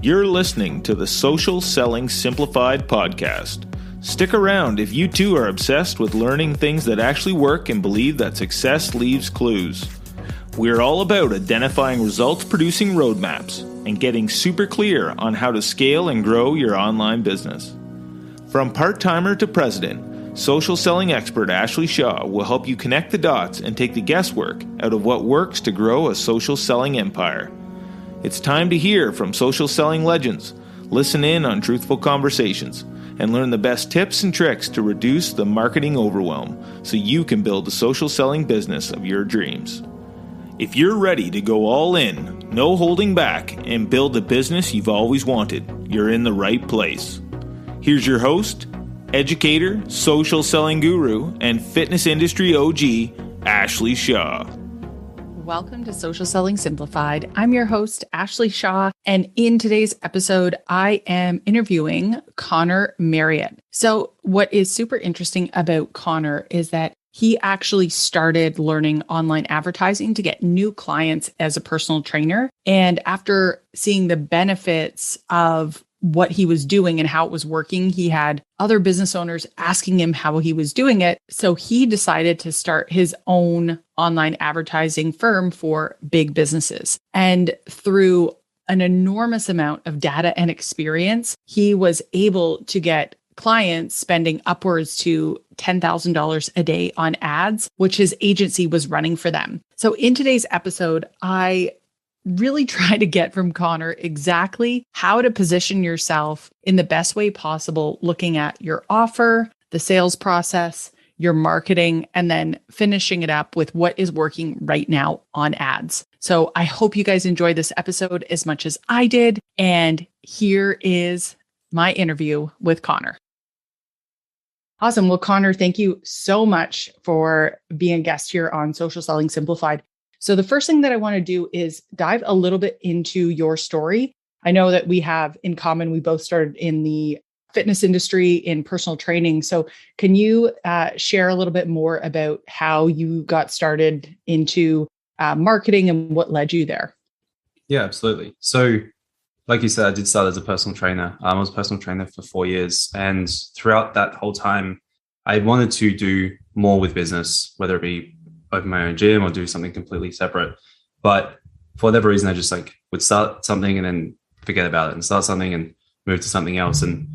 You're listening to the Social Selling Simplified podcast. Stick around if you too are obsessed with learning things that actually work and believe that success leaves clues. We're all about identifying results-producing roadmaps and getting super clear on how to scale and grow your online business. From part-timer to president, social selling expert Ashley Shaw will help you connect the dots and take the guesswork out of what works to grow a social selling empire. It's time to hear from social selling legends, listen in on truthful conversations, and learn the best tips and tricks to reduce the marketing overwhelm so you can build the social selling business of your dreams. If you're ready to go all in, no holding back, and build the business you've always wanted, you're in the right place. Here's your host, educator, social selling guru, and fitness industry OG, Ashley Shaw. Welcome to Social Selling Simplified. I'm your host, Ashley Shaw, and in today's episode, I am interviewing Connor Marriott. So what is super interesting about Connor is that he actually started learning online advertising to get new clients as a personal trainer. And after seeing the benefits of what he was doing and how it was working, he had other business owners asking him how he was doing it. So he decided to start his own online advertising firm for big businesses. And through an enormous amount of data and experience, he was able to get clients spending upwards to $10,000 a day on ads, which his agency was running for them. So in today's episode, I really try to get from Connor exactly how to position yourself in the best way possible, looking at your offer, the sales process, your marketing, and then finishing it up with what is working right now on ads. So I hope you guys enjoyed this episode as much as I did. And here is my interview with Connor. Awesome. Well, Connor, thank you so much for being a guest here on Social Selling Simplified. So the first thing that I want to do is dive a little bit into your story. I know that we have in common, we both started in the fitness industry in personal training. So can you share a little bit more about how you got started into marketing and what led you there? Yeah, absolutely. So like you said, I did start as a personal trainer. I was a personal trainer for 4 years. And throughout that whole time, I wanted to do more with business, whether it be open my own gym or do something completely separate. But for whatever reason, I just would start something and then forget about it and start something and move to something else. And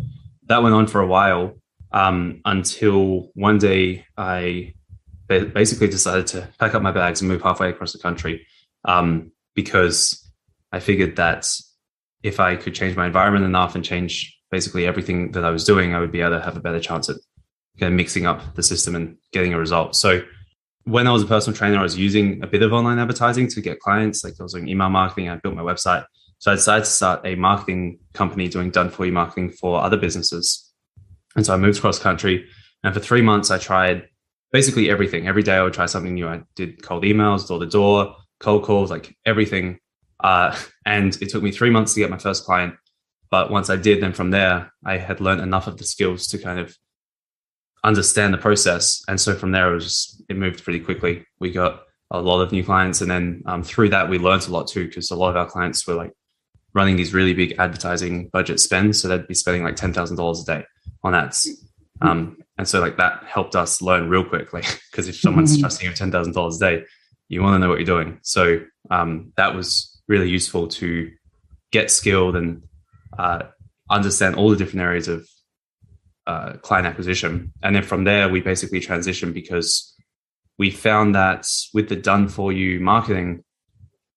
that went on for a while until one day I basically decided to pack up my bags and move halfway across the country because I figured that if I could change my environment enough and change basically everything that I was doing, I would be able to have a better chance at mixing up the system and getting a result. So when I was a personal trainer, I was using a bit of online advertising to get clients. I was doing email marketing. I built my website. So I decided to start a marketing company doing done-for-you marketing for other businesses. And so I moved across country. And for 3 months, I tried basically everything. Every day I would try something new. I did cold emails, door-to-door, cold calls, everything. And it took me 3 months to get my first client. But once I did, then from there, I had learned enough of the skills to kind of understand the process. And so from there, it moved pretty quickly. We got a lot of new clients. And then through that, we learned a lot too, because a lot of our clients were running these really big advertising budget spends. So they'd be spending $10,000 a day on ads. And so that helped us learn real quickly, because if someone's trusting you $10,000 a day, you want to know what you're doing. So that was really useful to get skilled and understand all the different areas of client acquisition. And then from there, we basically transitioned because we found that with the done-for-you marketing,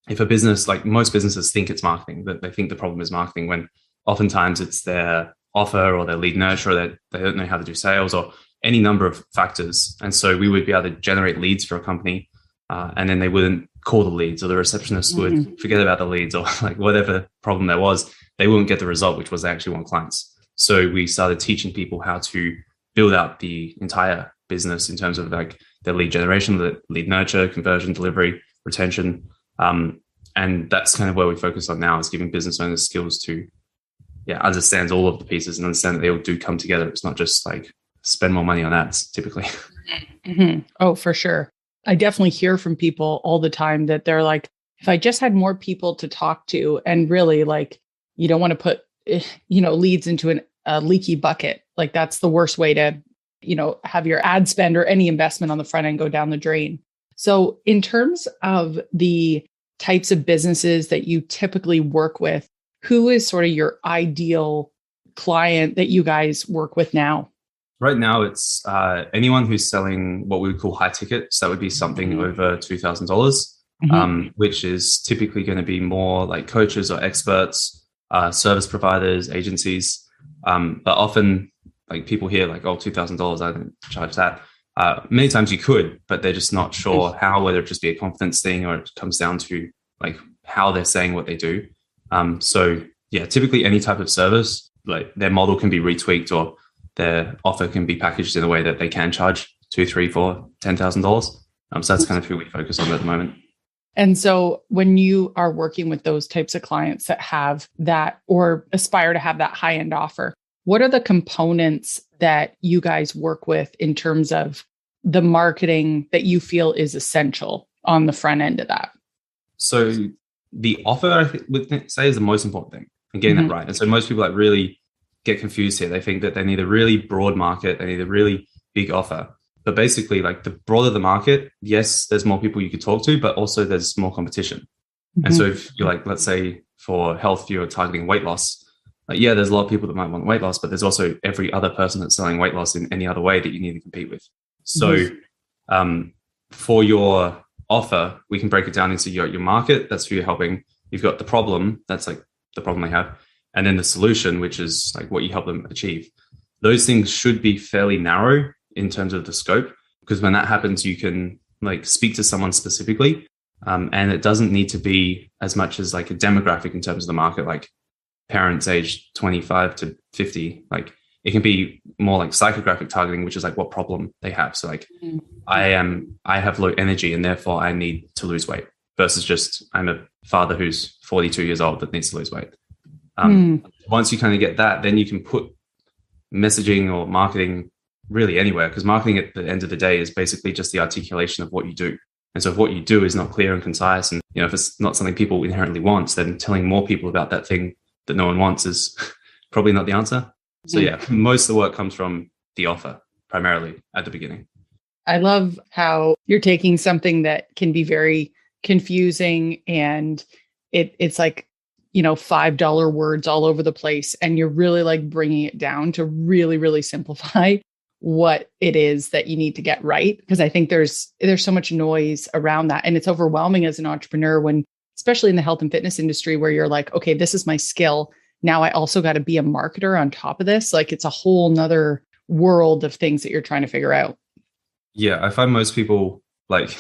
if a business, most businesses think it's marketing, that they think the problem is marketing, when oftentimes it's their offer or their lead nurture, or that they don't know how to do sales, or any number of factors. And so we would be able to generate leads for a company, and then they wouldn't call the leads, or the receptionist would forget about the leads, or whatever problem there was, they wouldn't get the result, which was they actually want clients. So we started teaching people how to build out the entire business in terms of their lead generation, the lead nurture, conversion, delivery, retention. And that's kind of where we focus on now, is giving business owners skills to understand all of the pieces and understand that they all do come together. It's not just spend more money on ads typically. Mm-hmm. Oh, for sure. I definitely hear from people all the time that they're like, if I just had more people to talk to and really You don't want to put, leads into a leaky bucket. Like that's the worst way to, have your ad spend or any investment on the front end go down the drain. So in terms of the types of businesses that you typically work with, who is sort of your ideal client that you guys work with now? Right now, it's anyone who's selling what we would call high ticket. So that would be something over $2,000, which is typically going to be more like coaches or experts, service providers, agencies. But often, like people hear like, oh, $2,000, I don't charge that. Many times you could, but they're just not sure how, whether it just be a confidence thing or it comes down to like how they're saying what they do. So yeah, typically any type of service, like their model can be retweaked or their offer can be packaged in a way that they can charge $2,000, $3,000, $4,000, $10,000. So that's kind of who we focus on at the moment. And so when you are working with those types of clients that have that or aspire to have that high-end offer, what are the components that you guys work with in terms of the marketing that you feel is essential on the front end of that? So the offer, I would say, is the most important thing and getting that right. And so most people like really get confused here. They think that they need a really broad market, they need a really big offer. But basically, like the broader the market, yes, there's more people you could talk to, but also there's more competition. And so if you're like, let's say for health, you're targeting weight loss. Yeah, there's a lot of people that might want weight loss, but there's also every other person that's selling weight loss in any other way that you need to compete with. So for your offer, we can break it down into your market. That's who you're helping. You've got the problem. That's like the problem they have. And then the solution, which is like what you help them achieve. Those things should be fairly narrow in terms of the scope, because when that happens, you can like speak to someone specifically. And it doesn't need to be as much as like a demographic in terms of the market, like parents aged 25 to 50. Like it can be more like psychographic targeting, which is like what problem they have. So like I have low energy and therefore I need to lose weight, versus just I'm a father who's 42 years old that needs to lose weight. Once you kind of get that, then you can put messaging or marketing really anywhere, because marketing at the end of the day is basically just the articulation of what you do. And so if what you do is not clear and concise, and if it's not something people inherently want, then telling more people about that thing that no one wants is probably not the answer. So yeah, most of the work comes from the offer primarily at the beginning. I love how you're taking something that can be very confusing and it's like, $5 words all over the place. And you're really like bringing it down to really, really simplify what it is that you need to get right. Because I think there's so much noise around that. And it's overwhelming as an entrepreneur when, especially in the health and fitness industry, where you're like, okay, this is my skill. Now I also got to be a marketer on top of this. Like it's a whole nother world of things that you're trying to figure out. Yeah. I find most people like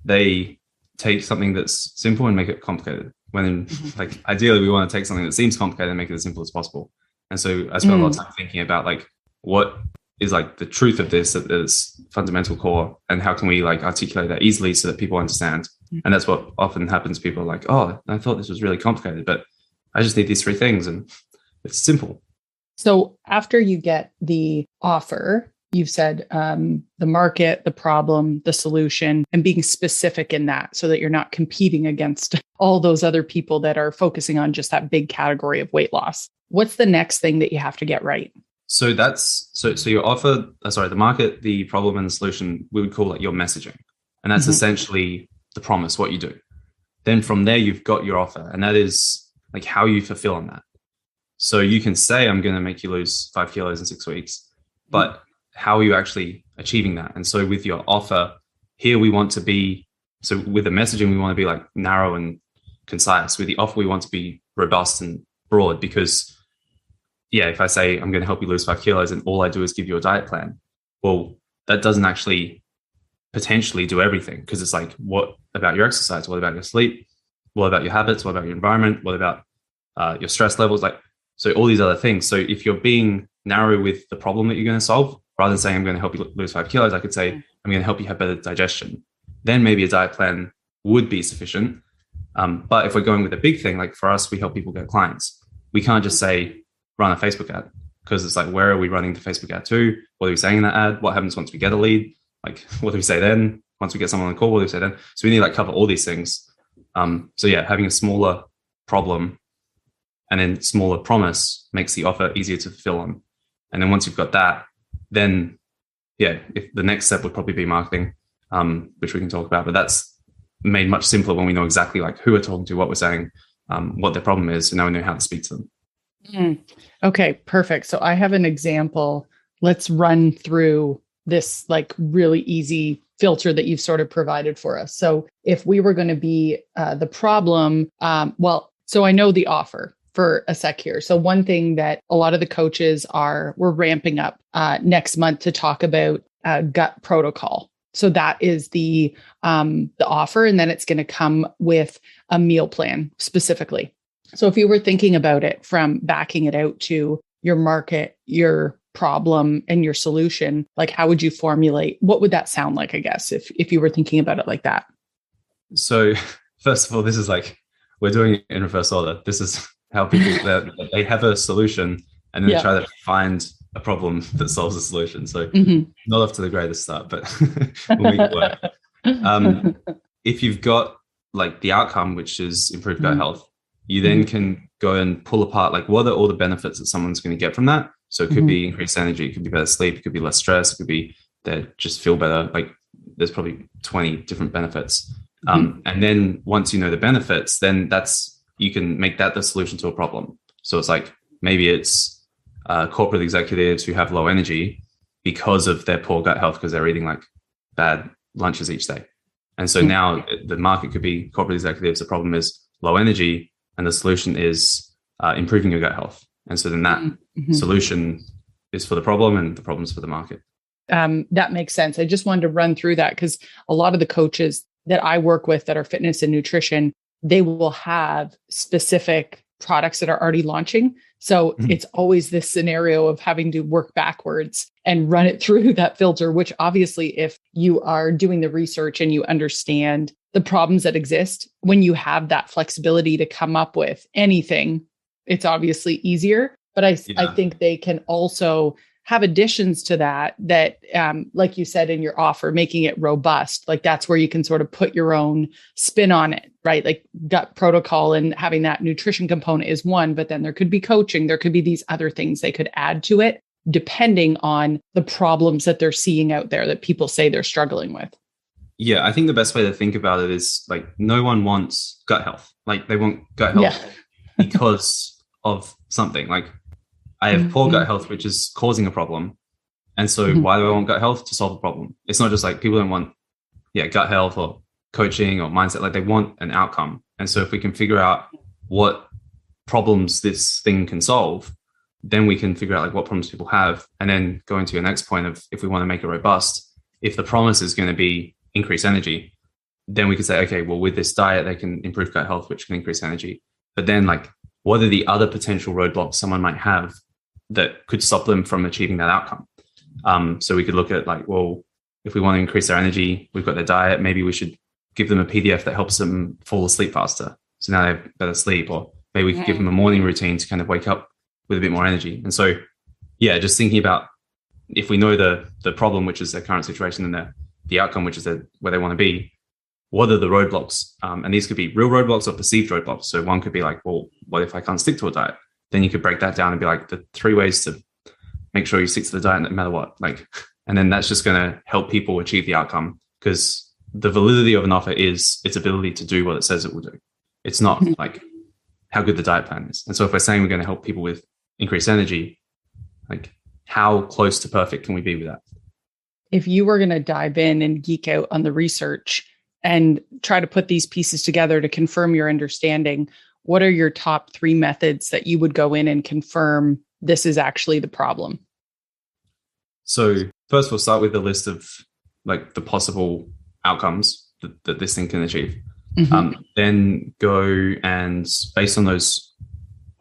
they take something that's simple and make it complicated. When like ideally we want to take something that seems complicated and make it as simple as possible. And so I spent a lot of time thinking about like what is like the truth of this, that is fundamental core, and how can we like articulate that easily so that people understand. And that's what often happens. People are like, oh, I thought this was really complicated, but I just need these three things and it's simple. So after you get the offer, you've said the market, the problem, the solution, and being specific in that so that you're not competing against all those other people that are focusing on just that big category of weight loss. What's the next thing that you have to get right? So that's so your offer, the market, the problem, and the solution, we would call it your messaging. And that's essentially the promise, what you do. Then from there, you've got your offer, and that is like how you fulfill on that. So you can say, I'm going to make you lose 5 kilos in 6 weeks, but how are you actually achieving that? And so with your offer here, we want to be, so with the messaging, we want to be like narrow and concise. With the offer, we want to be robust and broad, because yeah, if I say I'm going to help you lose 5 kilos and all I do is give you a diet plan, well, that doesn't actually potentially do everything, because it's like, what about your exercise? What about your sleep? What about your habits? What about your environment? What about your stress levels? Like, so all these other things. So if you're being narrow with the problem that you're going to solve, rather than saying I'm going to help you lose 5 kilos, I could say I'm going to help you have better digestion. Then maybe a diet plan would be sufficient. But if we're going with a big thing, like for us, we help people get clients. We can't just say run a Facebook ad, because it's like, where are we running the Facebook ad to? What are we saying in that ad? What happens once we get a lead? Like, what do we say then? Once we get someone on the call, what do we say then? So we need to like cover all these things. So yeah, having a smaller problem and then smaller promise makes the offer easier to fulfill on. And then once you've got that, then if the next step would probably be marketing, which we can talk about, but that's made much simpler when we know exactly like who we're talking to, what we're saying, what their problem is, and now we know how to speak to them. Okay, perfect. So I have an example. Let's run through this like really easy filter that you've sort of provided for us. So if we were going to be the problem, so I know the offer for a sec here. So one thing that a lot of the coaches we're ramping up next month to talk about gut protocol. So that is the offer, and then it's going to come with a meal plan specifically. So if you were thinking about it from backing it out to your market, your problem, and your solution, like how would you formulate? What would that sound like, I guess, if you were thinking about it like that? So first of all, this is like, we're doing it in reverse order. This is how people, they have a solution and then they try to find a problem that solves a solution. So not off to the greatest start, but we'll make it work. If you've got like the outcome, which is improved gut health, you then can go and pull apart, like what are all the benefits that someone's going to get from that? So it could be increased energy, it could be better sleep, it could be less stress, it could be they just feel better. Like there's probably 20 different benefits. And then once you know the benefits, then you can make that the solution to a problem. So it's like, maybe it's corporate executives who have low energy because of their poor gut health, because they're eating like bad lunches each day. And so now the market could be corporate executives. The problem is low energy, and the solution is improving your gut health. And so then that solution is for the problem, and the problem's for the market. That makes sense. I just wanted to run through that because a lot of the coaches that I work with that are fitness and nutrition, they will have specific products that are already launching. So it's always this scenario of having to work backwards and run it through that filter, which obviously, if you are doing the research and you understand the problems that exist, when you have that flexibility to come up with anything, it's obviously easier. But I think they can also have additions to that, like you said in your offer, making it robust. Like that's where you can sort of put your own spin on it, right? Like gut protocol and having that nutrition component is one, but then there could be coaching. There could be these other things they could add to it, depending on the problems that they're seeing out there that people say they're struggling with. Yeah, I think the best way to think about it is like, no one wants gut health. Like they want gut health because of something. Like I have poor gut health, which is causing a problem. And so why do I want gut health? To solve a problem. It's not just like people don't want gut health or coaching or mindset. Like they want an outcome. And so if we can figure out what problems this thing can solve, then we can figure out like what problems people have, and then go into your next point of, if we want to make it robust, if the promise is going to be increase energy, then we could say, okay, well, with this diet, they can improve gut health, which can increase energy. But then like, what are the other potential roadblocks someone might have that could stop them from achieving that outcome? So we could look at like, well, if we want to increase their energy, we've got their diet, maybe we should give them a PDF that helps them fall asleep faster. So now they have better sleep, or maybe we could give them a morning routine to kind of wake up with a bit more energy. And so, just thinking about, if we know the problem, which is their current situation, and the outcome, which is where they want to be, what are the roadblocks? And these could be real roadblocks or perceived roadblocks. So one could be like, well, what if I can't stick to a diet? Then you could break that down and be like, the 3 ways to make sure you stick to the diet no matter what. Like, and then that's just going to help people achieve the outcome, because the validity of an offer is its ability to do what it says it will do. It's not like how good the diet plan is. And so if we're saying we're going to help people with increased energy, like how close to perfect can we be with that? If you were going to dive in and geek out on the research and try to put these pieces together to confirm your understanding, what are your top 3 methods that you would go in and confirm this is actually the problem? So first, we'll start with the list of like the possible outcomes that this thing can achieve. Then go and based on those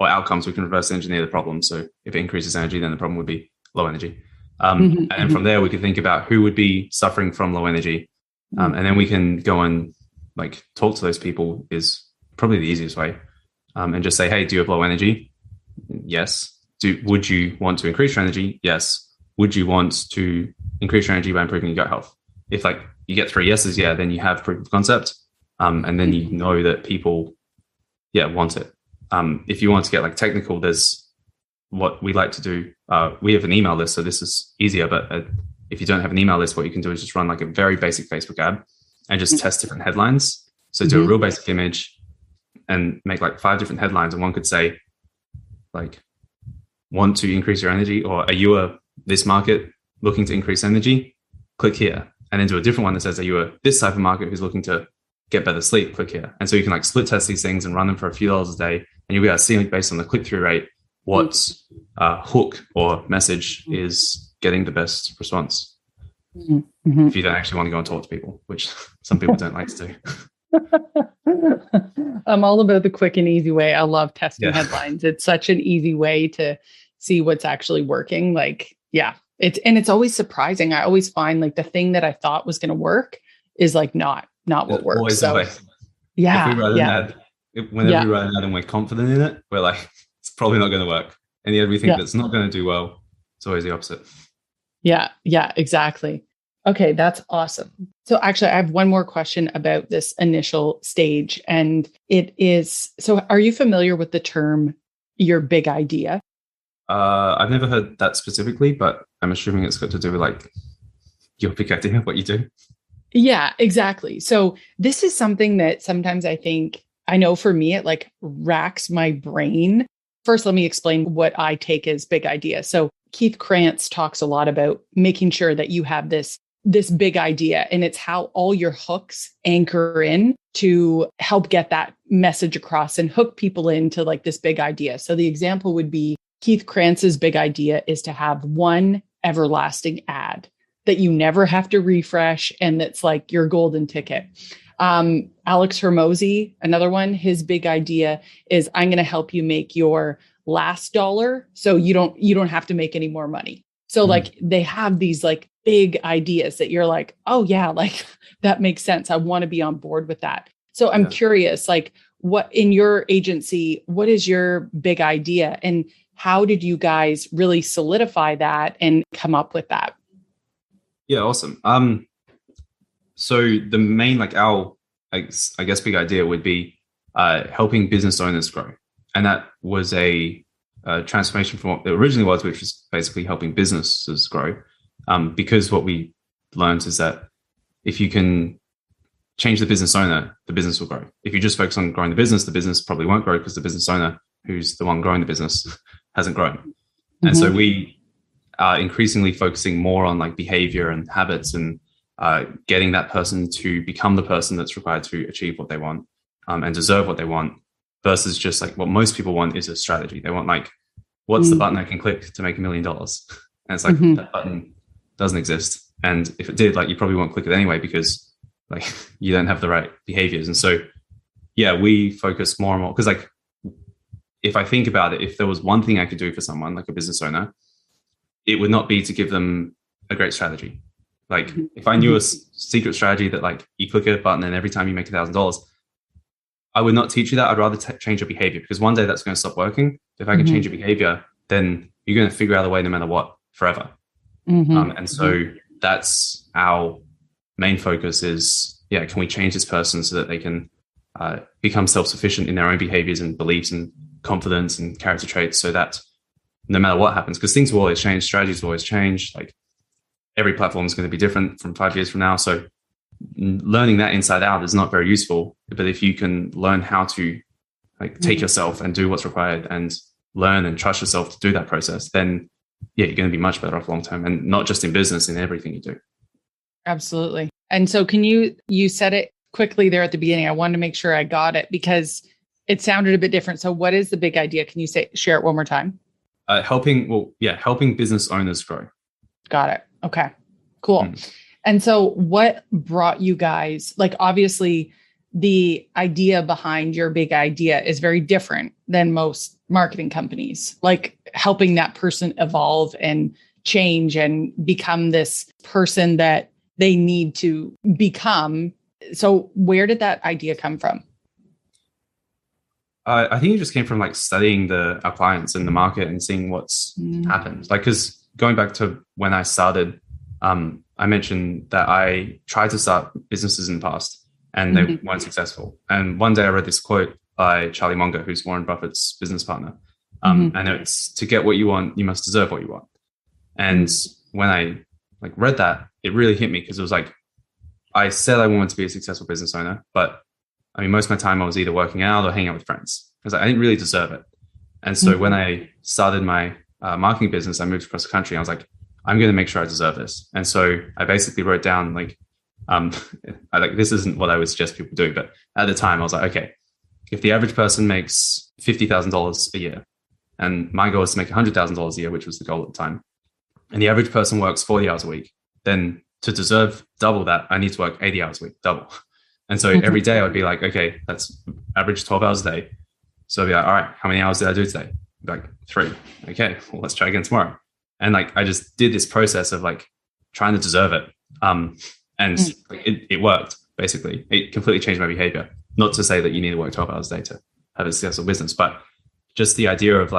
outcomes, we can reverse engineer the problem. So if it increases energy, then the problem would be low energy. And then from there, we can think about who would be suffering from low energy. And then we can go and like talk to those people, is probably the easiest way. And just say, hey, do you have low energy? Yes. Would you want to increase your energy? Yes. Would you want to increase your energy by improving your gut health? If like you get 3 yeses, then you have proof of concept. And then you know that people, want it. if you want to get like technical, there's what we like to do. We have an email list, so this is easier. But if you don't have an email list, what you can do is just run like a very basic Facebook ad and just test different headlines. So do a real basic image and make like 5 different headlines. And one could say like, want to increase your energy, or are you this market looking to increase energy? Click here. And then do a different one that says, are you this type of market who's looking to get better sleep? Click here. And so you can like split test these things and run them for a few dollars a day. And you'll be able to see based on the click-through rate, what hook or message is getting the best response. If you don't actually want to go and talk to people, which some people don't like to do. I'm all about the quick and easy way. I love testing headlines. It's such an easy way to see what's actually working. Like, it's always surprising. I always find like the thing that I thought was going to work is like not what works. Always so, if we write an ad, whenever we write an ad and we're confident in it, we're like, it's probably not going to work. And yet we think that's not going to do well. It's always the opposite. Yeah, exactly. Okay, that's awesome. So actually, I have one more question about this initial stage. And it is, so are you familiar with the term, your big idea? I've never heard that specifically, but I'm assuming it's got to do with like your big idea, what you do. Yeah, exactly. So this is something that sometimes I know for me, it like racks my brain. First, let me explain what I take as big idea. So Keith Krantz talks a lot about making sure that you have this big idea, and it's how all your hooks anchor in to help get that message across and hook people into like this big idea. So the example would be Keith Krantz's big idea is to have one everlasting ad that you never have to refresh, and that's like your golden ticket. Alex Hormozy, another one, his big idea is I'm going to help you make your last dollar so you don't have to make any more money. So like they have these like big ideas that you're like, oh yeah, like that makes sense. I want to be on board with that. So I'm curious, like what in your agency, what is your big idea and how did you guys really solidify that and come up with that? Yeah, awesome. So the main, like our, I guess, big idea would be helping business owners grow. And that was a transformation from what it originally was, which was basically helping businesses grow. Because what we learned is that if you can change the business owner, the business will grow. If you just focus on growing the business probably won't grow because the business owner, who's the one growing the business, hasn't grown. And so we are increasingly focusing more on like behavior and habits and getting that person to become the person that's required to achieve what they want and deserve what they want, versus just like what most people want is a strategy. They want like, what's the button I can click to make $1 million? And it's like that button doesn't exist. And if it did, like you probably won't click it anyway because like you don't have the right behaviors. And so, yeah, we focus more and more because like, if I think about it, if there was one thing I could do for someone like a business owner, it would not be to give them a great strategy. Like if I knew a secret strategy that like you click a button and every time you make $1,000, I would not teach you that. I'd rather change your behavior because one day that's going to stop working. If I can change your behavior, then you're going to figure out a way no matter what forever. And so that's our main focus is, can we change this person so that they can become self-sufficient in their own behaviors and beliefs and confidence and character traits so that no matter what happens, because things will always change, strategies will always change. Like every platform is going to be different from 5 years from now. So learning that inside out is not very useful. But if you can learn how to like take yourself and do what's required and learn and trust yourself to do that process, then you're going to be much better off long term, and not just in business, in everything you do. Absolutely. And so can you said it quickly there at the beginning. I wanted to make sure I got it because it sounded a bit different. So what is the big idea? Can you share it one more time? Helping business owners grow. Got it. Okay, cool. And so what brought you guys, like obviously the idea behind your big idea is very different than most marketing companies, like helping that person evolve and change and become this person that they need to become. So where did that idea come from? I think it just came from like studying our clients and the market and seeing what's happened. Like, because going back to when I started, I mentioned that I tried to start businesses in the past and they weren't successful. And one day I read this quote by Charlie Munger, who's Warren Buffett's business partner. And it's, to get what you want, you must deserve what you want. And when I read that, it really hit me, because it was like, I said I wanted to be a successful business owner, but I mean, most of my time I was either working out or hanging out with friends, because I didn't really deserve it. And so when I started my marketing business, I moved across the country. I was like, I'm going to make sure I deserve this. And so I basically wrote down this isn't what I would suggest people do, but at the time I was like, okay, if the average person makes $50,000 a year, and my goal is to make $100,000 a year, which was the goal at the time, and the average person works 40 hours a week, then to deserve double that, I need to work 80 hours a week, double. And so every day I'd be like, okay, that's average 12 hours a day. So I'd be like, all right, how many hours did I do today? I'd be like 3. Okay, well, let's try again tomorrow. And I just did this process of trying to deserve it. It worked, basically. It completely changed my behavior. Not to say that you need to work 12 hours a day to have a successful business, but just the idea of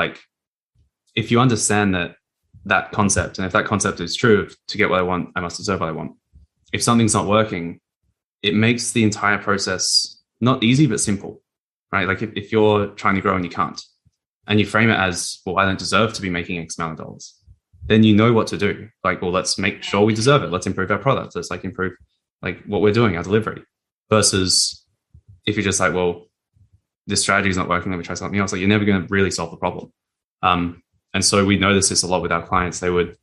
if you understand that concept, and if that concept is true, to get what I want, I must deserve what I want. If something's not working, it makes the entire process not easy, but simple, right? If you're trying to grow and you can't, and you frame it as, well, I don't deserve to be making X amount of dollars, then you know what to do. Well, let's make sure we deserve it. Let's improve our product. Let's improve what we're doing, our delivery. Versus if you're just well, this strategy is not working, let me try something else. You're never going to really solve the problem. And so we notice this a lot with our clients. They would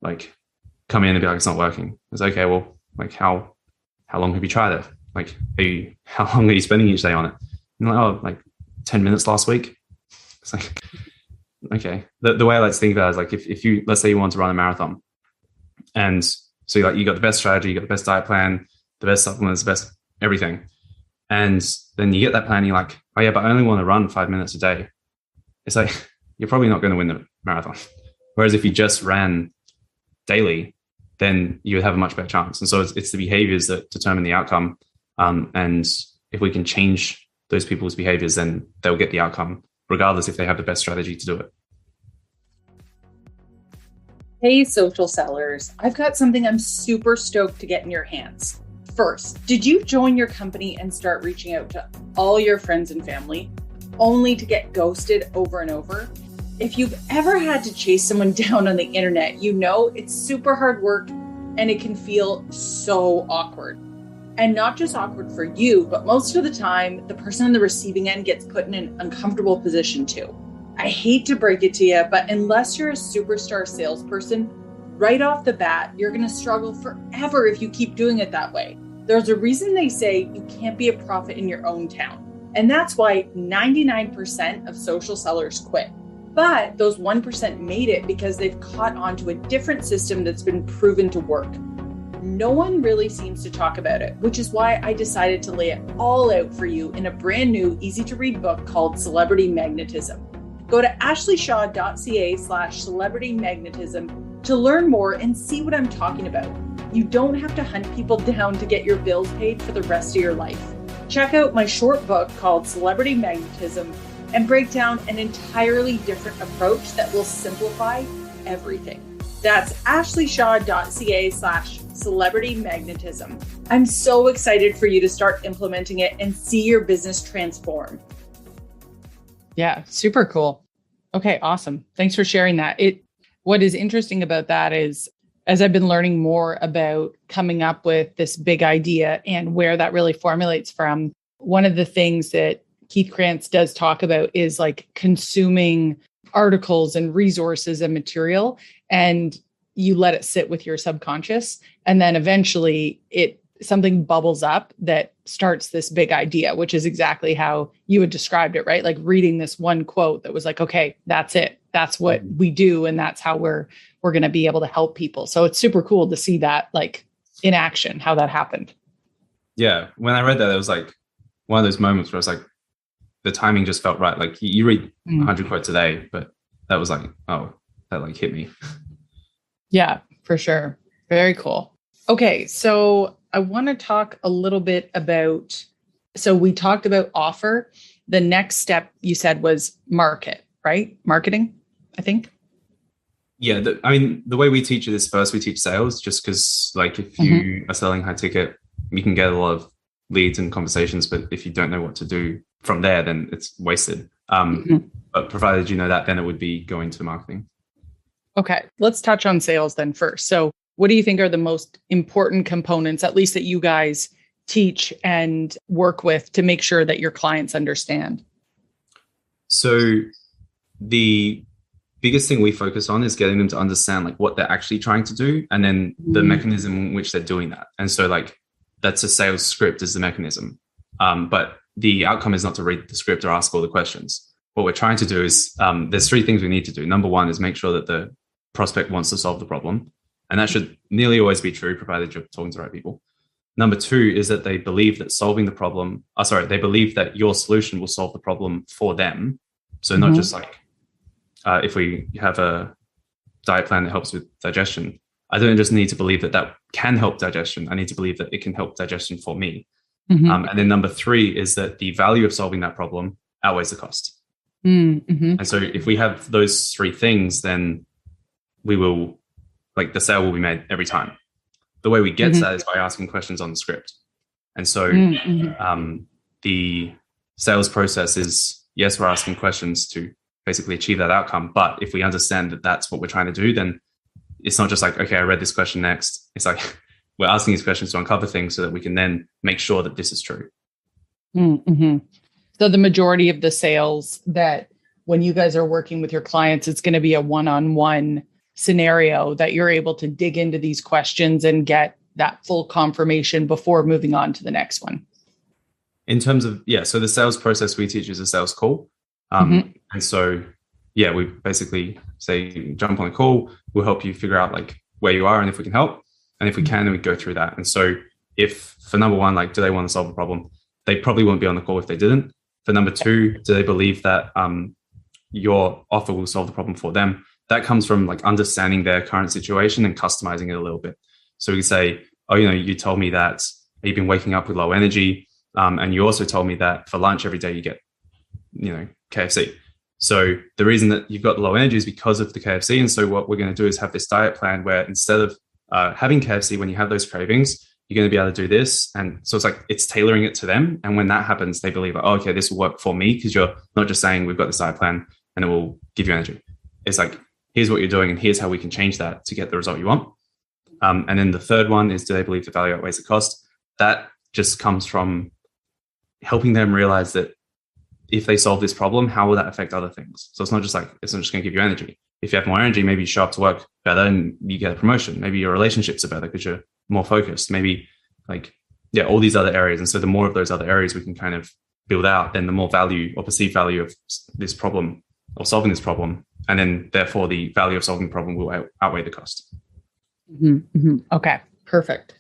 come in and be like, it's not working. It's okay. Well, how long have you tried it? How long are you spending each day on it? And 10 minutes last week. It's okay. The way I like to think about it is if you, let's say you want to run a marathon, and so you got the best strategy, you got the best diet plan, the best supplements, the best everything. And then you get that plan, and you're like, oh yeah, but I only want to run 5 minutes a day. It's you're probably not going to win the marathon. Whereas if you just ran daily, then you would have a much better chance. And so it's the behaviors that determine the outcome. And if we can change those people's behaviors, then they'll get the outcome, regardless if they have the best strategy to do it. Hey, social sellers. I've got something I'm super stoked to get in your hands. First, did you join your company and start reaching out to all your friends and family, only to get ghosted over and over? If you've ever had to chase someone down on the internet, you know it's super hard work and it can feel so awkward. And not just awkward for you, but most of the time, the person on the receiving end gets put in an uncomfortable position too. I hate to break it to you, but unless you're a superstar salesperson, right off the bat, you're going to struggle forever if you keep doing it that way. There's a reason they say you can't be a prophet in your own town. And that's why 99% of social sellers quit. But those 1% made it because they've caught on to a different system that's been proven to work. No one really seems to talk about it, which is why I decided to lay it all out for you in a brand new, easy to read book called Celebrity Magnetism. Go to ashleyshaw.ca/celebrity magnetism to learn more and see what I'm talking about. You don't have to hunt people down to get your bills paid for the rest of your life. Check out my short book called Celebrity Magnetism and break down an entirely different approach that will simplify everything. That's ashleyshaw.ca/celebrity magnetism. I'm so excited for you to start implementing it and see your business transform. Yeah, super cool. Okay, awesome. Thanks for sharing that. What is interesting about that is, as I've been learning more about coming up with this big idea and where that really formulates from, one of the things that Keith Krantz does talk about is consuming articles and resources and material, and you let it sit with your subconscious. And then eventually something bubbles up that starts this big idea, which is exactly how you had described it, right? Reading this one quote that was okay, that's it. That's what we do. And that's how we're going to be able to help people. So it's super cool to see that in action, how that happened. Yeah. When I read that, it was one of those moments where it's the timing just felt right. You read 100 quotes a day, but that was oh, that hit me. Yeah, for sure. Very cool. Okay. So I want to talk a little bit about, so we talked about offer. The next step you said was market, right? Marketing, I think. Yeah. The way we teach it is first we teach sales, just because if you are selling high ticket, you can get a lot of leads and conversations, but if you don't know what to do from there, then it's wasted. But provided you know that, then it would be going to marketing. Okay, let's touch on sales then first. So what do you think are the most important components, at least that you guys teach and work with to make sure that your clients understand? So the biggest thing we focus on is getting them to understand like what they're actually trying to do, and then the mechanism in which they're doing that. And so like that's a sales script is the mechanism. But the outcome is not to read the script or ask all the questions. What we're trying to do is there's three things we need to do. Number one is make sure that the prospect wants to solve the problem. And that should nearly always be true, provided you're talking to the right people. Number two is that they believe that they believe that your solution will solve the problem for them. So not just like, if we have a diet plan that helps with digestion, I don't just need to believe that that can help digestion. I need to believe that it can help digestion for me. And then number three is that the value of solving that problem outweighs the cost. And so if we have those three things, then we will, like, the sale will be made every time. The way we get to that is by asking questions on the script. And so the sales process is, yes, we're asking questions to basically achieve that outcome. But if we understand that that's what we're trying to do, then it's not just like, okay, I read this question next. It's like we're asking these questions to uncover things so that we can then make sure that this is true. So the majority of the sales that when you guys are working with your clients, it's going to be a one-on-one scenario that you're able to dig into these questions and get that full confirmation before moving on to the next one. In terms of, so the sales process we teach is a sales call. And so, we basically say, jump on a call. We'll help you figure out like where you are and if we can help. And if we can, then we go through that. And so if for number one, like, do they want to solve a problem? They probably wouldn't be on the call if they didn't. For number two, do they believe that your offer will solve the problem for them? That comes from like understanding their current situation and customizing it a little bit. So we say, you told me that you've been waking up with low energy. And you also told me that for lunch every day you get, KFC. So the reason that you've got low energy is because of the KFC. And so what we're going to do is have this diet plan where instead of having KFC, when you have those cravings, you're going to be able to do this. And so it's like, it's tailoring it to them. And when that happens, they believe, okay, this will work for me, because you're not just saying we've got this diet plan and it will give you energy. It's like, here's what you're doing and here's how we can change that to get the result you want. And then the third one is, do they believe the value outweighs the cost? That just comes from helping them realize that if they solve this problem, how will that affect other things? So it's not just going to give you energy. If you have more energy, maybe you show up to work better and you get a promotion. Maybe your relationships are better because you're more focused. Maybe all these other areas. And so the more of those other areas we can kind of build out, then the more value or perceived value of this problem or solving this problem. And then therefore the value of solving the problem will outweigh the cost. Okay, perfect.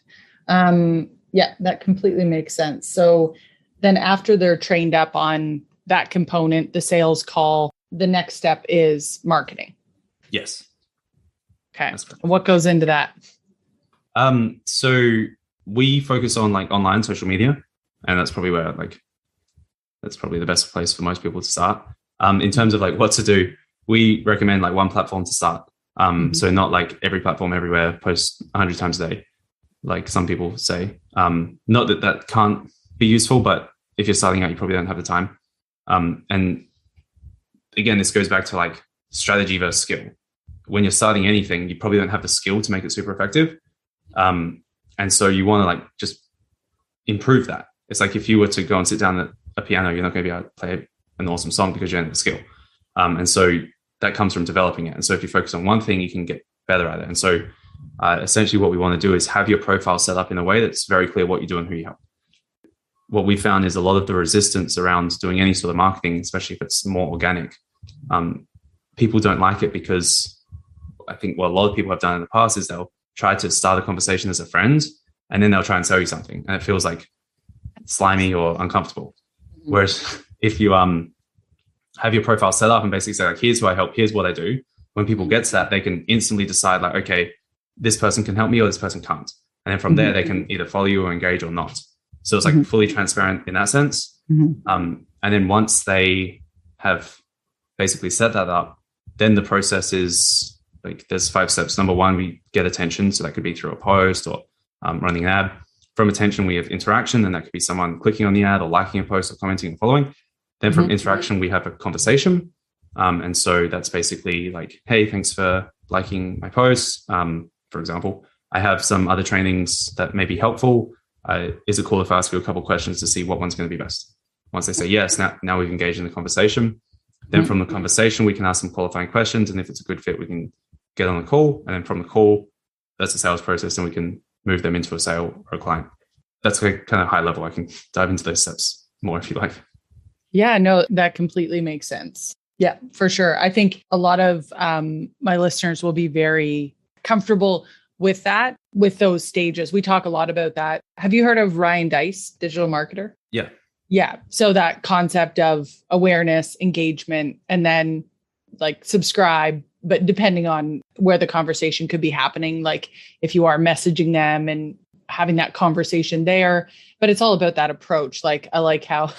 That completely makes sense. So then after they're trained up on that component, the sales call, the next step is marketing. Yes. Okay. What goes into that? So we focus on like online social media, and that's probably where that's probably the best place for most people to start. In terms of like what to do, we recommend like one platform to start. So not like every platform everywhere, post 100 times a day, like some people say. Not that can't be useful, but if you're starting out, you probably don't have the time. And again, this goes back to like strategy versus skill. When you're starting anything, you probably don't have the skill to make it super effective. And so you want to like just improve that. It's like if you were to go and sit down at a piano, you're not going to be able to play an awesome song because you don't have the skill. And so that comes from developing it. And so if you focus on one thing, you can get better at it. And so essentially what we want to do is have your profile set up in a way that's very clear what you do and who you help. What we found is a lot of the resistance around doing any sort of marketing, especially if it's more organic, people don't like it because I think what a lot of people have done in the past is they'll try to start a conversation as a friend and then they'll try and sell you something and it feels like slimy or uncomfortable. Whereas if you have your profile set up and basically say like, here's who I help, here's what I do. When people get to that, they can instantly decide like, okay, this person can help me or this person can't. And then from there, they can either follow you or engage or not. So it's like fully transparent in that sense. And then once they have basically set that up, then the process is like, there's 5 steps. Number one, we get attention. So that could be through a post or running an ad. From attention, we have interaction, and that could be someone clicking on the ad or liking a post or commenting and following. Then from interaction, we have a conversation. And so that's basically like, hey, thanks for liking my post. For example, I have some other trainings that may be helpful. Is it cool if I ask you a couple of questions to see what one's going to be best? Once they say yes, now we've engaged in the conversation. Then from the conversation, we can ask some qualifying questions. And if it's a good fit, we can get on a call. And then from the call, that's the sales process, and we can move them into a sale or a client. That's like kind of high level. I can dive into those steps more if you like. Yeah, no, that completely makes sense. Yeah, for sure. I think a lot of my listeners will be very comfortable with that, with those stages. We talk a lot about that. Have you heard of Ryan Deiss, digital marketer? Yeah. Yeah. So that concept of awareness, engagement, and then like subscribe, but depending on where the conversation could be happening, like if you are messaging them and having that conversation there, but it's all about that approach. Like, I like how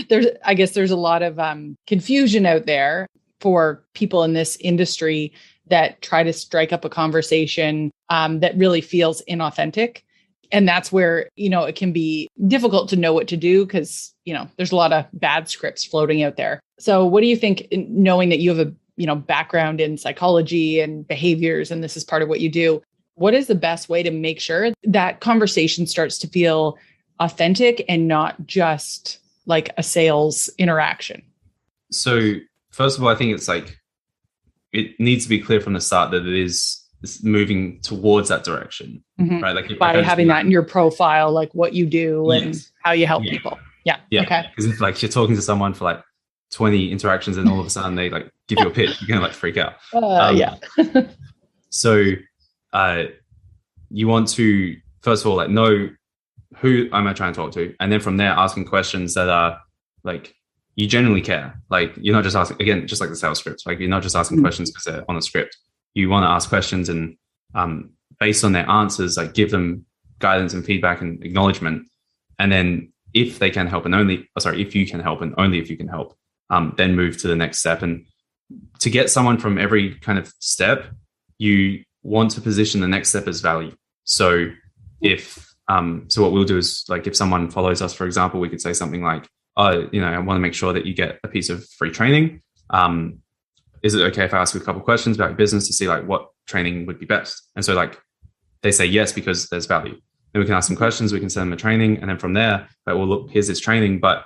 there's a lot of confusion out there for people in this industry that try to strike up a conversation that really feels inauthentic. And that's where, it can be difficult to know what to do because, there's a lot of bad scripts floating out there. So what do you think, knowing that you have a, background in psychology and behaviors, and this is part of what you do, what is the best way to make sure that conversation starts to feel authentic and not just like a sales interaction? So first of all, I think it's like, it needs to be clear from the start that it is moving towards that direction, right? Like by having that in your profile, like what you do and how you help people. Yeah. Okay. Because if like you're talking to someone for like 20 interactions and all of a sudden they like give you a pitch, you're gonna like freak out. So you want to first of all like know who am I trying to talk to, and then from there asking questions that are like you genuinely care. Like you're not just asking, again, just like the sales scripts, like you're not just asking questions because they're on a script. You want to ask questions and based on their answers, like give them guidance and feedback and acknowledgement. And then if they can help if you can help and only if you can help, then move to the next step. And to get someone from every kind of step, you want to position the next step as value. So so what we'll do is like, if someone follows us, for example, we could say something like, I want to make sure that you get a piece of free training. Is it okay if I ask you a couple of questions about your business to see like what training would be best? And so like they say yes, because there's value. Then we can ask some questions, we can send them a training. And then from there, like, well, look, here's this training. But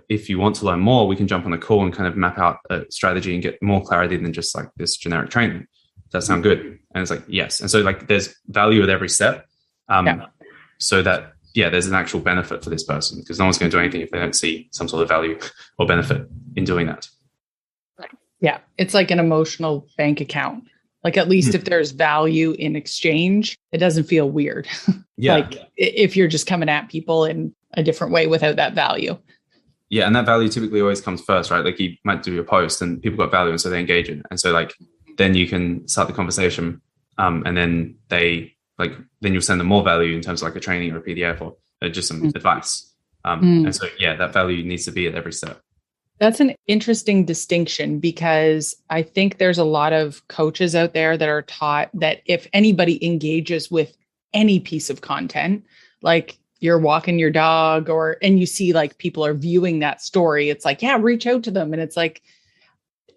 if you want to learn more, we can jump on a call and kind of map out a strategy and get more clarity than just like this generic training. Does that sound good? And it's like, yes. And so like there's value at every step. So that, there's an actual benefit for this person, because no one's going to do anything if they don't see some sort of value or benefit in doing that. Yeah. It's like an emotional bank account. Like at least if there's value in exchange, it doesn't feel weird. Like if you're just coming at people in a different way without that value. Yeah. And that value typically always comes first, right? Like you might do your post and people got value and so they engage in it. And so like, then you can start the conversation and then then you'll send them more value in terms of like a training or a PDF or just some advice. And so, that value needs to be at every step. That's an interesting distinction, because I think there's a lot of coaches out there that are taught that if anybody engages with any piece of content, like you're walking your dog and you see like people are viewing that story, it's like, reach out to them. And it's like,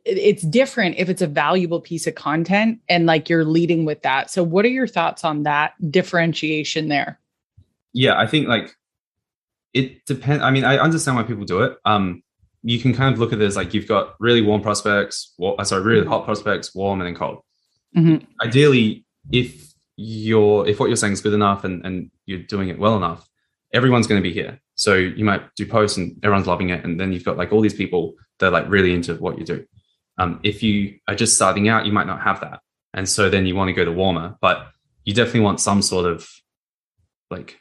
it's different if it's a valuable piece of content and like you're leading with that. So what are your thoughts on that differentiation there? Yeah, I think like it depends. I mean, I understand why people do it. You can kind of look at it as like you've got really warm prospects, really hot prospects, warm and then cold. Ideally, if what you're saying is good enough and you're doing it well enough, everyone's going to be here. So you might do posts and everyone's loving it, and then you've got like all these people that are like really into what you do. If you are just starting out, you might not have that, and so then you want to go to warmer, but you definitely want some sort of like,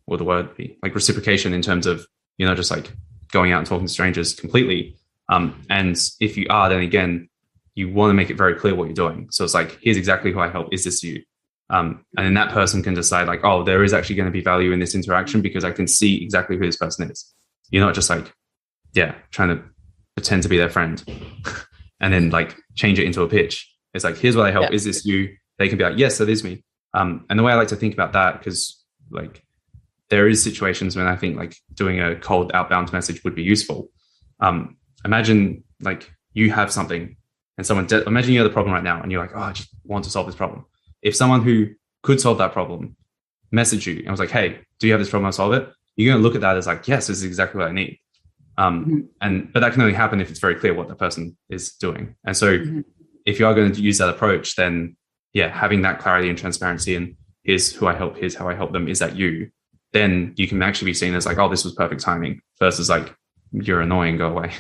what would the word be, like reciprocation in terms of just like going out and talking to strangers completely. And if you are, then again, you want to make it very clear what you're doing. So it's like, here's exactly who I help. Is this you? And then that person can decide like, oh, there is actually going to be value in this interaction because I can see exactly who this person is. You're not just like, trying to pretend to be their friend and then like change it into a pitch. It's like, here's what I help. Is this you? They can be like, yes, that is me. And the way I like to think about that, because like there is situations when I think like doing a cold outbound message would be useful. Imagine like you have something and imagine you have the problem right now and you're like, oh, I just want to solve this problem. If someone who could solve that problem messaged you and was like, hey, do you have this problem? I'll solve it. You're going to look at that as like, yes, this is exactly what I need. But that can only happen if it's very clear what the person is doing. And so if you are going to use that approach, then having that clarity and transparency and here's who I help, here's how I help them, is that you? Then you can actually be seen as like, oh, this was perfect timing versus like, you're annoying, go away.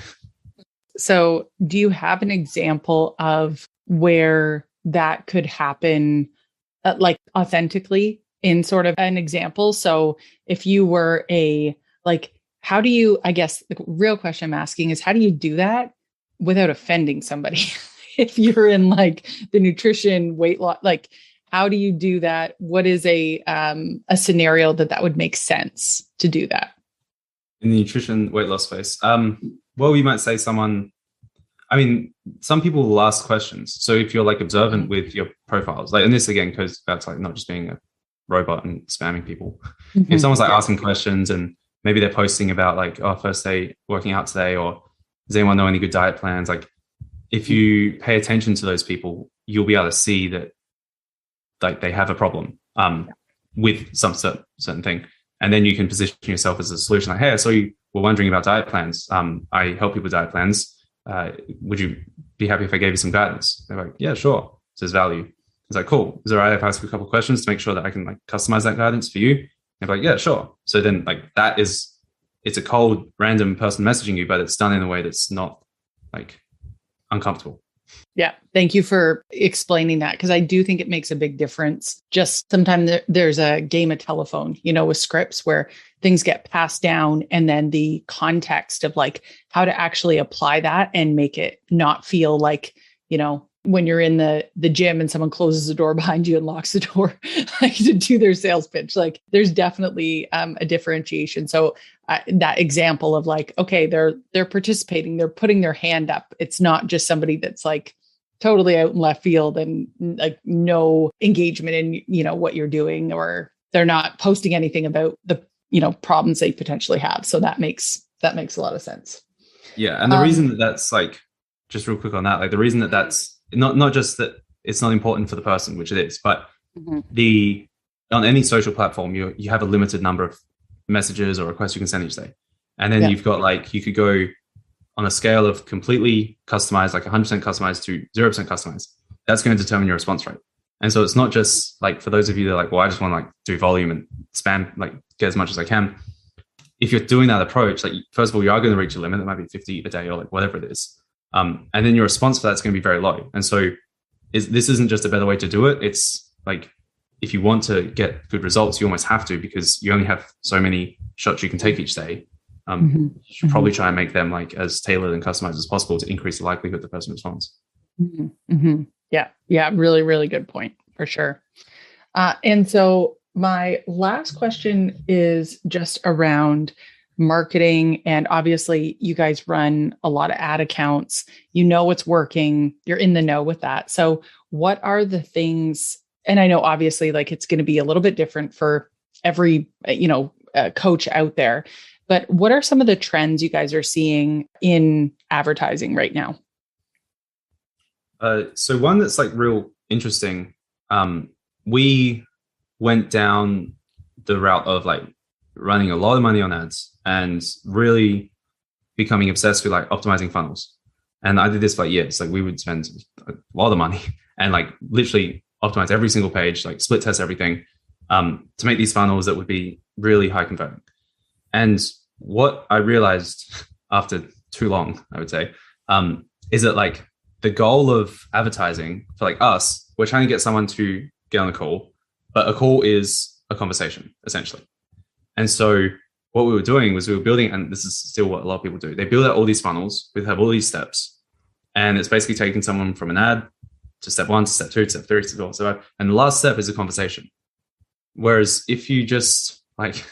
So do you have an example of where that could happen like authentically in sort of an example? So if you were how do you, I guess the real question I'm asking is, how do you do that without offending somebody? If you're in like the nutrition, weight loss, like how do you do that? What is a scenario that would make sense to do that? In the nutrition weight loss space? Well, you might say some people will ask questions. So if you're like observant with your profiles, like, and this again goes back to like not just being a robot and spamming people. If someone's like asking questions and maybe they're posting about like, oh, first day working out today, or does anyone know any good diet plans? Like if you pay attention to those people, you'll be able to see that like they have a problem with some certain thing. And then you can position yourself as a solution. Like, hey, I saw you were wondering about diet plans. I help people with diet plans. Would you be happy if I gave you some guidance? They're like, yeah, sure. So there's value. It's like, cool. Is it all right if I ask you a couple of questions to make sure that I can like customize that guidance for you? And they're like, yeah, sure. So then like it's a cold, random person messaging you, but it's done in a way that's not like uncomfortable. Yeah. Thank you for explaining that, because I do think it makes a big difference. Just sometimes there's a game of telephone, with scripts where things get passed down and then the context of like how to actually apply that and make it not feel like, when you're in the gym and someone closes the door behind you and locks the door like to do their sales pitch. Like there's definitely a differentiation. So that example of like, okay, they're participating, they're putting their hand up. It's not just somebody that's like totally out in left field and like no engagement in, what you're doing, or they're not posting anything about the, problems they potentially have. So that makes a lot of sense. Yeah. And the reason that's like, just real quick on that, like the reason that's not just that it's not important for the person, which it is, but on any social platform, you have a limited number of messages or requests you can send each day. And then you've got like, you could go on a scale of completely customized, like 100% customized to 0% customized. That's going to determine your response rate. And so it's not just like, for those of you that are like, well, I just want to like do volume and spam, like get as much as I can. If you're doing that approach, like first of all, you are going to reach a limit. It might be 50 a day or like whatever it is. And then your response for that's going to be very low. And so this isn't just a better way to do it. It's like, if you want to get good results, you almost have to, because you only have so many shots you can take each day. You should probably try and make them like as tailored and customized as possible to increase the likelihood the person responds. Yeah. Really, really good point for sure. And so my last question is just around marketing. And obviously you guys run a lot of ad accounts, what's working, you're in the know with that. So what are the things, and I know obviously like it's going to be a little bit different for every, coach out there, but what are some of the trends you guys are seeing in advertising right now? So one that's like real interesting, we went down the route of like running a lot of money on ads and really becoming obsessed with like optimizing funnels. And I did this for like years. Like we would spend a lot of money and like literally optimize every single page, like split test everything to make these funnels that would be really high converting. And what I realized after too long, I would say, is that like the goal of advertising for like us, we're trying to get someone to get on a call, but a call is a conversation essentially. And so what we were doing was we were building, and this is still what a lot of people do. They build out all these funnels, we have all these steps, and it's basically taking someone from an ad to step 1 to step 2 to step 3 to step 4. So, and the last step is a conversation. Whereas if you just like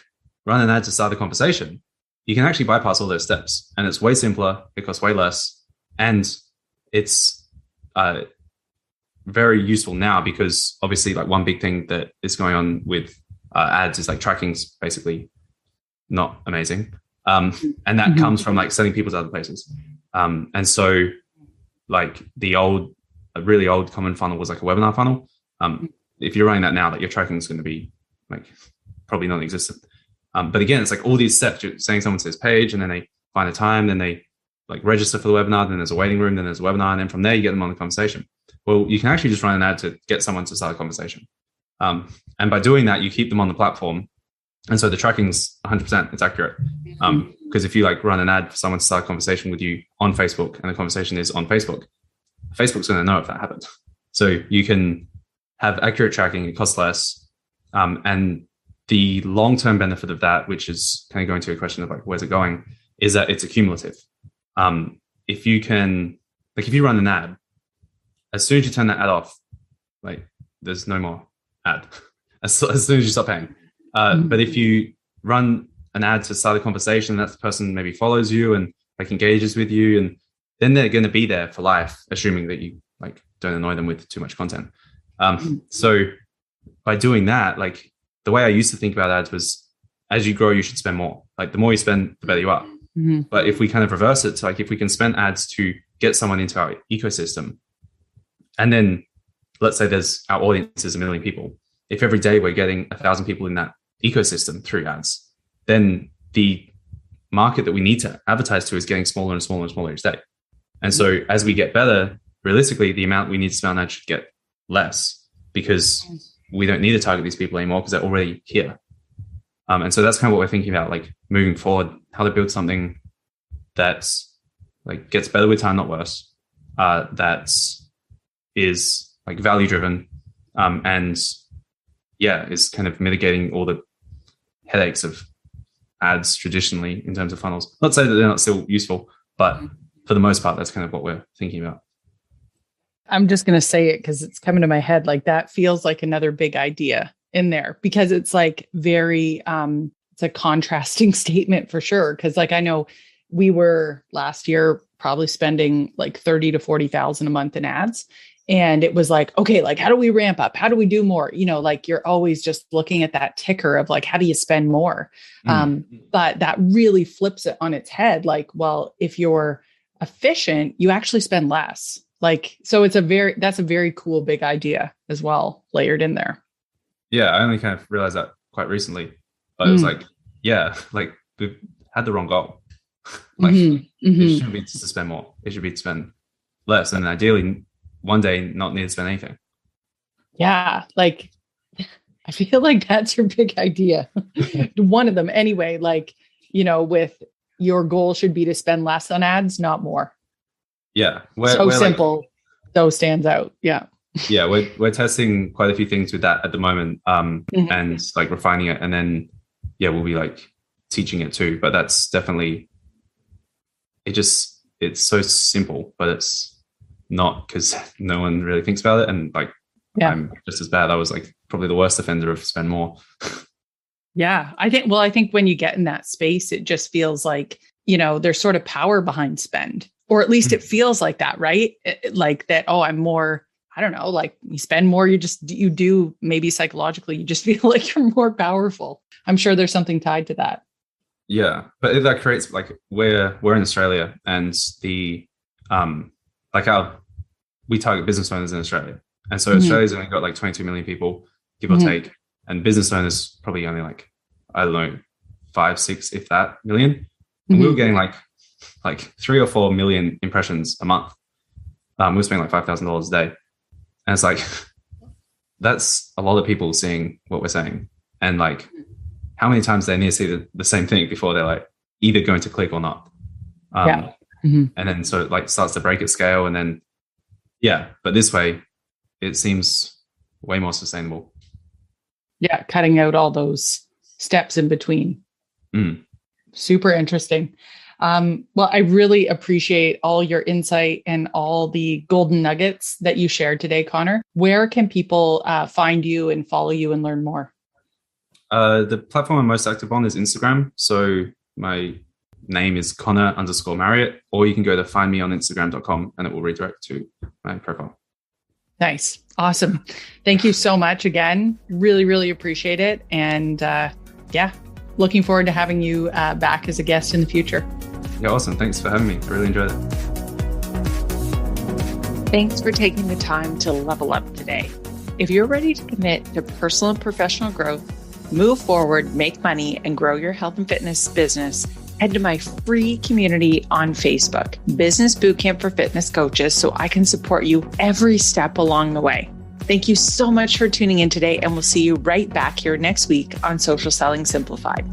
run an ad to start a conversation, you can actually bypass all those steps, and it's way simpler. It costs way less, and it's very useful now because obviously like one big thing that is going on with ads is like tracking's basically not amazing. And that comes from like sending people to other places. And so like a really old common funnel was like a webinar funnel. If you're running that now, like your tracking is going to be like probably non-existent. But again, it's like all these steps. You're saying someone to this page, and then they find a time, then they like register for the webinar, then there's a waiting room, then there's a webinar, and then from there you get them on the conversation. Well, you can actually just run an ad to get someone to start a conversation. And by doing that, you keep them on the platform. And so the tracking's 100%, it's accurate. Because if you like run an ad for someone to start a conversation with you on Facebook, and the conversation is on Facebook, Facebook's going to know if that happened. So you can have accurate tracking, it costs less. And the long-term benefit of that, which is kind of going to a question of like, where's it going, is that it's accumulative. If you can, like if you run an ad, as soon as you turn that ad off, like there's no more ad as soon as you stop paying. But if you run an ad to start a conversation, that person maybe follows you and like engages with you, and then they're going to be there for life, assuming that you like don't annoy them with too much content. So by doing that, like the way I used to think about ads was, as you grow, you should spend more. Like the more you spend, the better you are. But if we kind of reverse it to like, if we can spend ads to get someone into our ecosystem, and then let's say our audience is 1 million people. If every day we're getting 1,000 people in that ecosystem through ads, then the market that we need to advertise to is getting smaller and smaller and smaller each day. And so as we get better, realistically, the amount we need to spend on ads should get less, because we don't need to target these people anymore because they're already here. And so that's kind of what we're thinking about, like moving forward, how to build something that's like gets better with time, not worse. That is like value driven, and is kind of mitigating all the headaches of ads traditionally in terms of funnels. Not to say that they're not still useful, but for the most part, that's kind of what we're thinking about. I'm just going to say it because it's coming to my head. Like that feels like another big idea in there, because it's like very, it's a contrasting statement for sure. Cause like, I know we were last year probably spending like 30 to 40,000 a month in ads. And it was like, okay, like, how do we ramp up? How do we do more? You know, like you're always just looking at that ticker of like, how do you spend more? But that really flips it on its head. Like, well, if you're efficient, you actually spend less. Like, so that's a very cool, big idea as well, layered in there. Yeah. I only kind of realized that quite recently, but it was like, like we had the wrong goal. Like it shouldn't be to spend more. It should be to spend less. And ideally one day not need to spend anything. Yeah. Like, I feel like that's your big idea. One of them anyway, like, you know, with your goal should be to spend less on ads, not more. Yeah. So simple, though stands out. Yeah. Yeah. We're testing quite a few things with that at the moment. And like refining it. And then, we'll be like teaching it too, but that's definitely, it's so simple, but it's not, because no one really thinks about it. And like, I'm just as bad. I was like probably the worst offender of spend more. Yeah. I think when you get in that space, it just feels like, you know, there's sort of power behind spend, or at least it feels like that, right? Like that, oh, I'm more, I don't know, like you spend more, you do maybe psychologically, you just feel like you're more powerful. I'm sure there's something tied to that. Yeah. But that creates like, we're in Australia, and the, we target business owners in Australia. And so Australia's only got like 22 million people, give or take. And business owners probably only like, I don't know, 5, 6, if that, million. And we were getting like 3 or 4 million impressions a month. We were spending like $5,000 a day. And it's like, that's a lot of people seeing what we're saying. And like, how many times they need to see the same thing before they're like either going to click or not. And then so it like starts to break at scale. And then, but this way it seems way more sustainable. Yeah. Cutting out all those steps in between. Super interesting. Well, I really appreciate all your insight and all the golden nuggets that you shared today, Connor. Where can people find you and follow you and learn more? The platform I'm most active on is Instagram. So my name is Connor_Marriott, or you can go to findmeoninstagram.com and it will redirect to my profile. Nice. Awesome. Thank you so much again. Really, really appreciate it. And looking forward to having you back as a guest in the future. Yeah, awesome. Thanks for having me. I really enjoyed it. Thanks for taking the time to level up today. If you're ready to commit to personal and professional growth, move forward, make money, and grow your health and fitness business, head to my free community on Facebook, Business Bootcamp for Fitness Coaches, so I can support you every step along the way. Thank you so much for tuning in today, and we'll see you right back here next week on Social Selling Simplified.